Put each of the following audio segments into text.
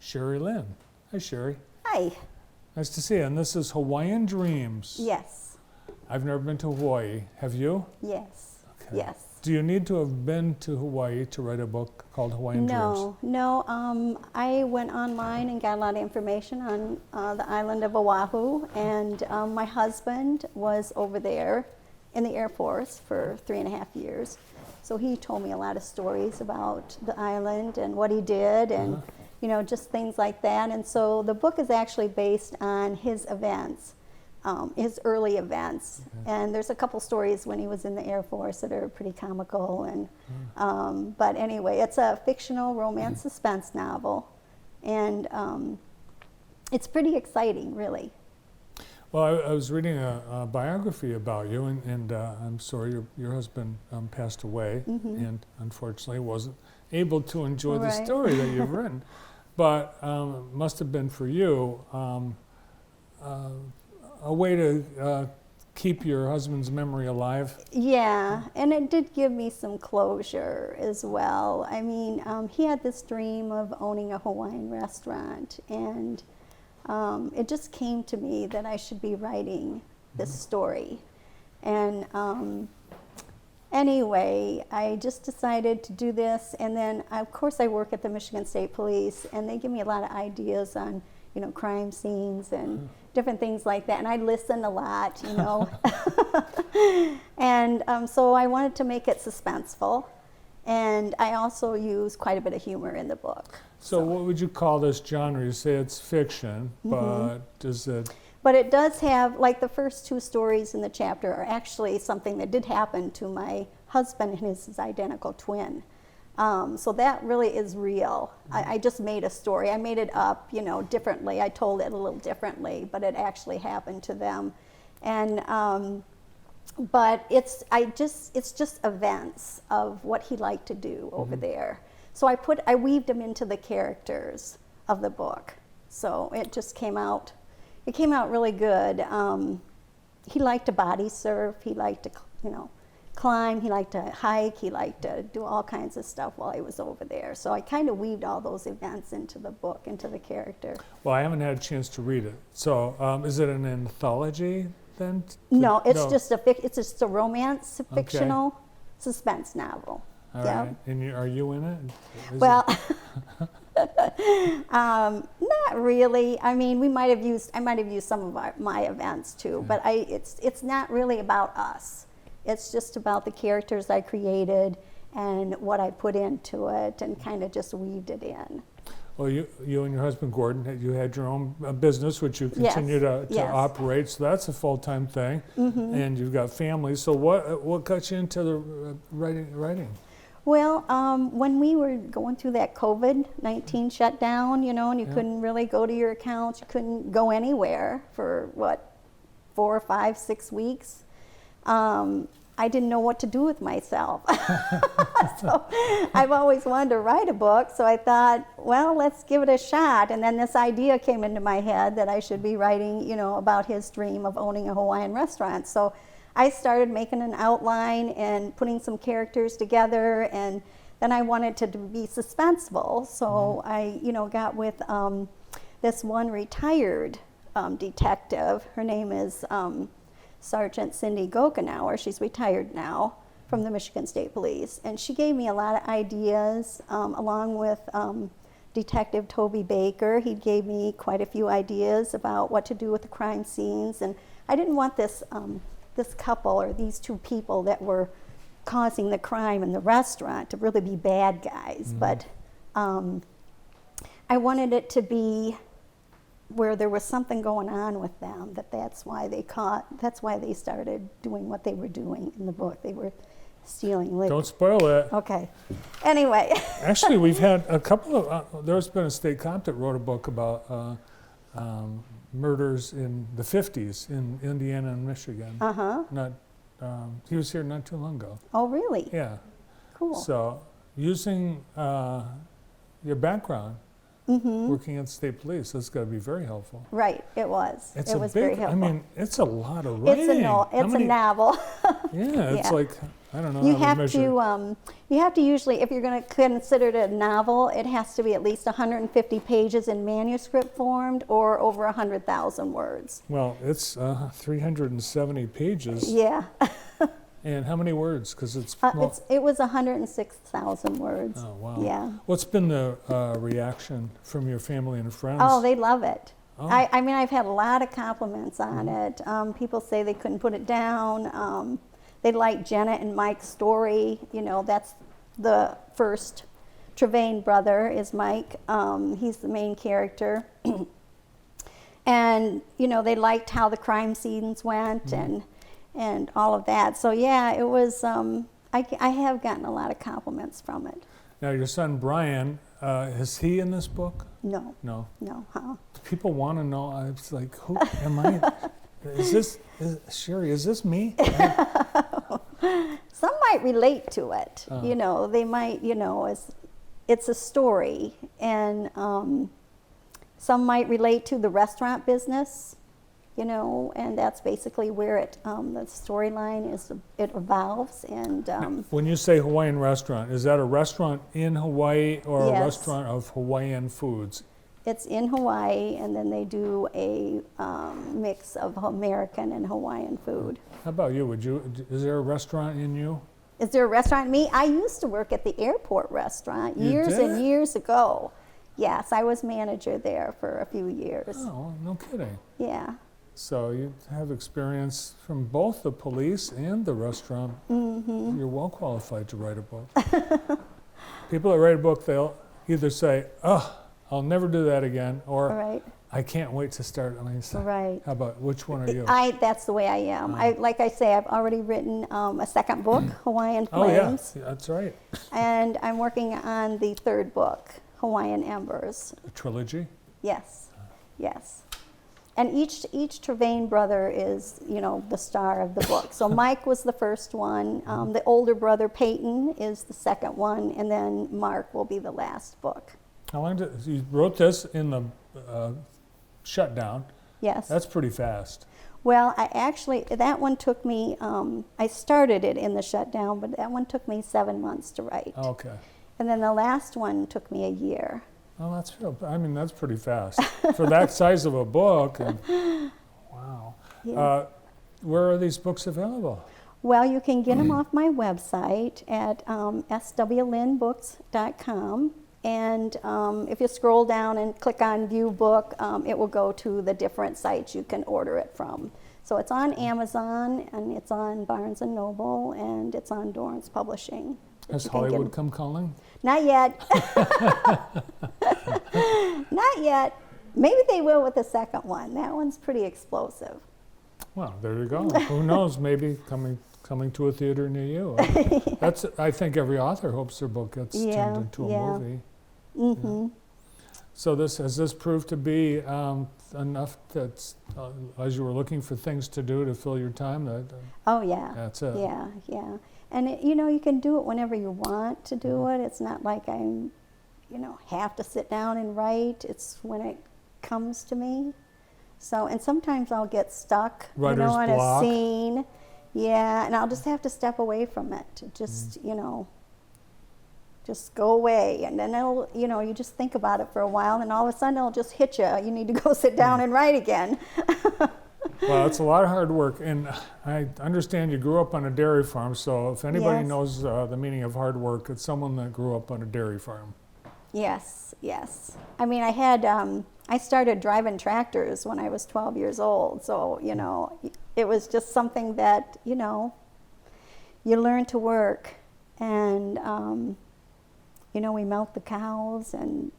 Sheri Lynne. Hi, Sheri. Hi. Nice to see you. And this is Hawaiian Dreams. Yes. I've never been to Hawaii. Have you? Yes. Okay. Yes. Do you need to have been to Hawaii to write a book called Hawaiian Dreams? No. I went online and got a lot of information on the island of Oahu, and my husband was over there in the Air Force for 3.5 years. So he told me a lot of stories about the island and what he did, and just things like that. And so the book is actually based on his events. His early events, and there's a couple stories when he was in the Air Force that are pretty comical, and but anyway, it's a fictional romance suspense novel, and it's pretty exciting, really. Well, I was reading a biography about you, and I'm sorry your husband passed away, and unfortunately wasn't able to enjoy the story that you've written, but must have been for you a way to keep your husband's memory alive. Yeah, and it did give me some closure as well. I mean, he had this dream of owning a Hawaiian restaurant, and it just came to me that I should be writing this story. And anyway, I just decided to do this, and then of course I work at the Michigan State Police, and they give me a lot of ideas on crime scenes and different things like that, and I listen a lot, and so I wanted to make it suspenseful, and I also use quite a bit of humor in the book. So what would you call this genre? You say it's fiction, but does it... But it does have, like the first 2 stories in the chapter are actually something that did happen to my husband and his identical twin. So that really is real. I just made a story. I made it up, differently. I told it a little differently, but it actually happened to them. And but it's just events of what he liked to do over there. So I weaved him into the characters of the book. So it just came out. It came out really good. He liked to body surf. He liked to, climb, he liked to hike, he liked to do all kinds of stuff while he was over there. So I kind of weaved all those events into the book, into the character. Well, I haven't had a chance to read it. So is it an anthology then? No, it's just a romance, fictional suspense novel. All right. And are you in it? Well, not really. I mean, I might have used some of my events too, but it's not really about us. It's just about the characters I created and what I put into it, and kind of just weaved it in. Well, you and your husband Gordon, you had your own business, which you continue to operate. So that's a full-time thing, and you've got family. So what got you into the writing? Well, when we were going through that COVID-19 shutdown, and you couldn't really go to your accounts, you couldn't go anywhere for 4, 5, 6 weeks. I didn't know what to do with myself. So I've always wanted to write a book, so I thought, well, let's give it a shot. And then this idea came into my head that I should be writing, about his dream of owning a Hawaiian restaurant. So I started making an outline and putting some characters together, and then I wanted to be suspenseful. So I, got with this one retired detective. Her name is Sergeant Cindy Gokenauer. She's retired now from the Michigan State Police, and she gave me a lot of ideas, along with Detective Toby Baker. He gave me quite a few ideas about what to do with the crime scenes, and I didn't want this couple, or these 2 people that were causing the crime in the restaurant, to really be bad guys, but I wanted it to be where there was something going on with them, that's why they started doing what they were doing in the book. They were stealing liquor. Don't spoil it. Okay. Anyway. Actually, we've had a couple of, there's been a state cop that wrote a book about murders in the 50s in Indiana and Michigan. He was here not too long ago. Oh, really? Yeah. Cool. So using your background, working at the state police, that's got to be very helpful. Right, it was. It was very helpful. I mean, it's a lot of writing. It's a novel. Yeah, it's like I don't know You how have we measure. you have to usually, if you're going to consider it a novel, it has to be at least 150 pages in manuscript formed or over 100,000 words. Well, it's 370 pages. Yeah. And how many words? Because It was 106,000 words. Oh, wow. Yeah. What's been the reaction from your family and friends? Oh, they love it. Oh. I mean, I've had a lot of compliments on it. People say they couldn't put it down. They like Jenna and Mike's story. You know, that's the first Trevane brother is Mike. He's the main character. And, you know, they liked how the crime scenes went and all of that. So, yeah, it was, I have gotten a lot of compliments from it. Now, your son Brian, is he in this book? No. No. No, huh? People want to know. I was like, who am I? Sheri, is this me? Some might relate to it. Oh. You know, they might, you know, it's a story. And some might relate to the restaurant business, you know, and that's basically where the storyline is, it evolves. And When you say Hawaiian restaurant, is that a restaurant in Hawaii or a Yes. restaurant of Hawaiian foods? it's in Hawaii, and then they do a mix of American and Hawaiian food. How about you? Is there a restaurant in you? Is there a restaurant in me? I used to work at the airport restaurant You years and did? years ago. Yes, I was manager there for a few years. Oh, no kidding. Yeah. So you have experience from both the police and the restaurant. Mm-hmm. You're well qualified to write a book. People that write a book, they'll either say, oh, I'll never do that again, or Right. I can't wait to start. I mean, Right. how about, which one are you? That's the way I am. Like I say, I've already written a second book, Hawaiian Oh, yeah, Flames, that's right. and I'm working on the third book, Hawaiian Embers. A trilogy? Yes, yes. And each Trevane brother is, you know, the star of the book. So Mike was the first one. The older brother, Peyton, is the second one, and then Mark will be the last book. How long did, you wrote this in the shutdown. Yes. That's pretty fast. Well, that one took me, I started it in the shutdown, but that one took me 7 months to write. Okay. And then the last one took me a year. Well, that's real. I mean, that's pretty fast for that size of a book. And, wow. Yeah. Where are these books available? Well, you can get them off my website at swlynnebooks.com. And if you scroll down and click on View Book, it will go to the different sites you can order it from. So it's on Amazon, and it's on Barnes & Noble, and it's on Dorrance Publishing. Has You can get Hollywood 'em. come calling? Not yet. Not yet. Maybe they will with the second one. That one's pretty explosive. Well, there you go. Who knows? Maybe coming to a theater near you. That's. I think every author hopes their book gets turned into a movie. Mm-hmm. Yeah. So has this proved to be enough that as you were looking for things to do to fill your time, Oh, yeah. that's it. Yeah, yeah. And, you know, you can do it whenever you want to do it. It's not like I'm, have to sit down and write. It's when it comes to me. So, and sometimes I'll get stuck, Writer's on block. a scene. Yeah, and I'll just have to step away from it. Just, just go away. And then it'll, you just think about it for a while, and all of a sudden it'll just hit you. You need to go sit down and write again. Well, it's a lot of hard work, and I understand you grew up on a dairy farm, so if anybody Yes. knows the meaning of hard work, it's someone that grew up on a dairy farm. Yes, yes. I mean, I started driving tractors when I was 12 years old, so, it was just something that, you learn to work, and, we milked the cows and,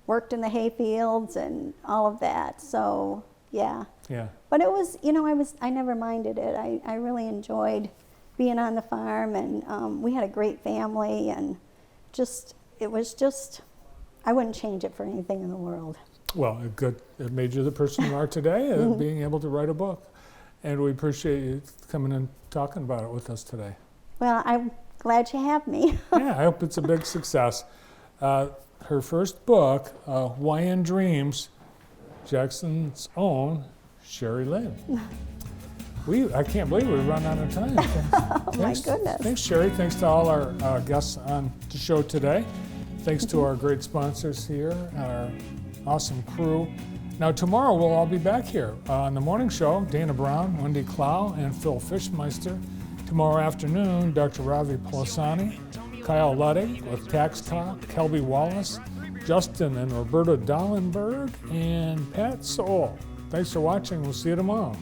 worked in the hay fields and all of that, so, yeah. Yeah. But it was, I never minded it. I really enjoyed being on the farm, and we had a great family, and it was just, I wouldn't change it for anything in the world. Well, it made you the person you are today, being able to write a book. And we appreciate you coming and talking about it with us today. Well, I'm glad you have me. Yeah, I hope it's a big success. Her first book, Hawaiian Dreams, Jackson's own Sheri Lynne. I can't believe we've run out of time. My goodness. Thanks, Sheri. Thanks to all our guests on the show today. Thanks to our great sponsors here, our awesome crew. Now, tomorrow we'll all be back here on the morning show. Dana Brown, Wendy Clow, and Phil Fishmeister. Tomorrow afternoon, Dr. Ravi Polasani, Kyle Luddig with Tax Talk, Kelby Wallace, Justin and Roberta Dallenberg, and Pat Soul. Thanks for watching. We'll see you tomorrow.